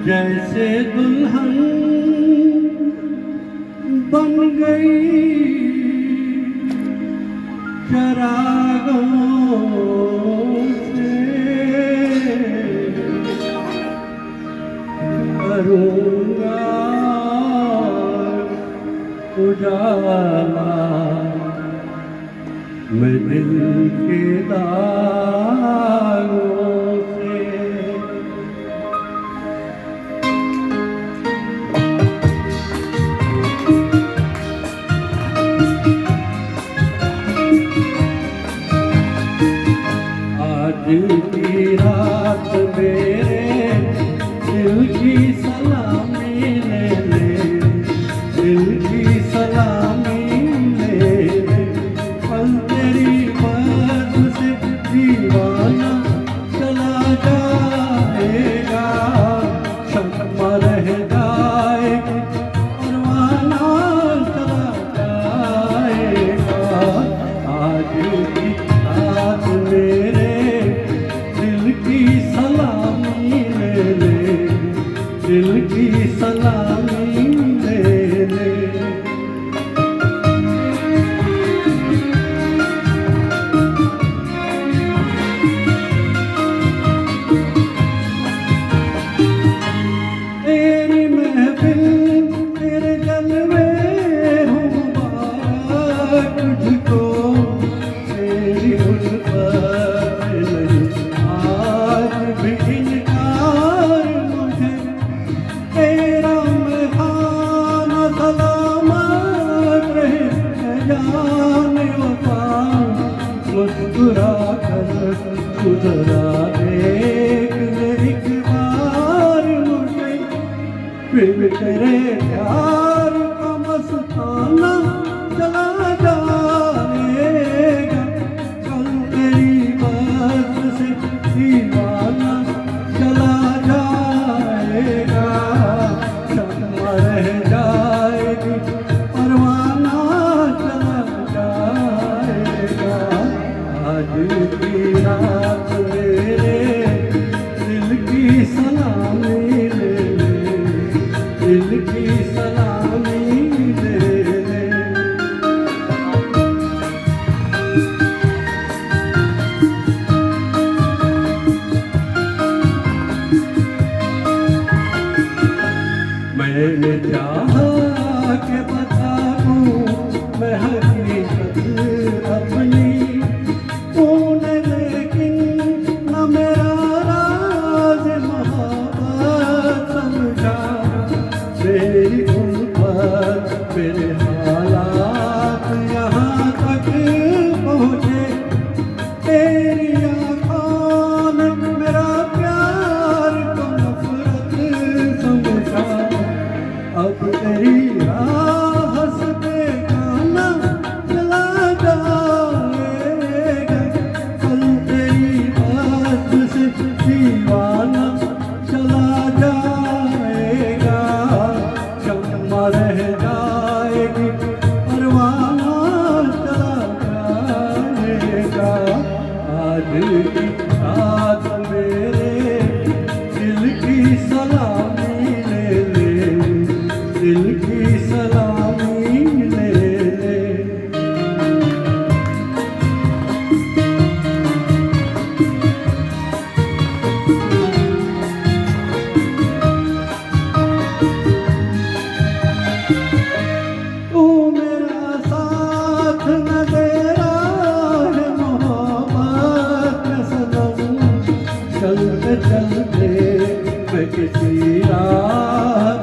जैसे दुल्हन बन गई चरागों से, करूँगा उजाला मैं दिल के दागों से। आज की रात मेरे दिल की सलामी ले ले, दिल की सलामी ले ले। पल तेरी बात से दीवाना चला जाएगा, शम्मा रह जाएगी परवाना चला जाएगा। आज की रात मेरे दिल की सलामी ले ले, दिल की सलामी ले ले। तेरी महफिल तेरे जलवे हो मुबारक तुझको, तेरी उल्फत नहीं आज भी इनकार मुझे। तेरा मेहमाना सलामत रहे जाने वफा, मुस्कुरा कर गुजरा देख ले एक बार मुझे। फिर तेरे प्यार का मस्ताना चला जाएगा, कल तेरी बात से दीवाना चला जाएगा। शम्मा रह जाएगी परवाना चला जाएगा। आज की रात मेरे दिल की सलामी ले ले, दिल की सलामी ले ले। मैंने चाहा कि बता दूं मैं हकीकत अपनी, तूने लेकिन न मेरा राज मोहब्बत समझा। मेरी उल्फत मेरे हालात यहाँ तक पहुँचे, तेरी आँखों ने मेरा प्यार को नफरत समझा। अब तेरी राह से बेगाना चला जाएगा, कल तेरी बात से दीवाना चला जाएगा। शम्मा रह जाएगी परवाना चला जाएगा। आज की रात मेरे दिल की सलामी ले ले, दिल की सलामी ले ले। तू मेरा साथ न दे रहा है मोहब्बत का सनम, चलते चलते मैं किसी राह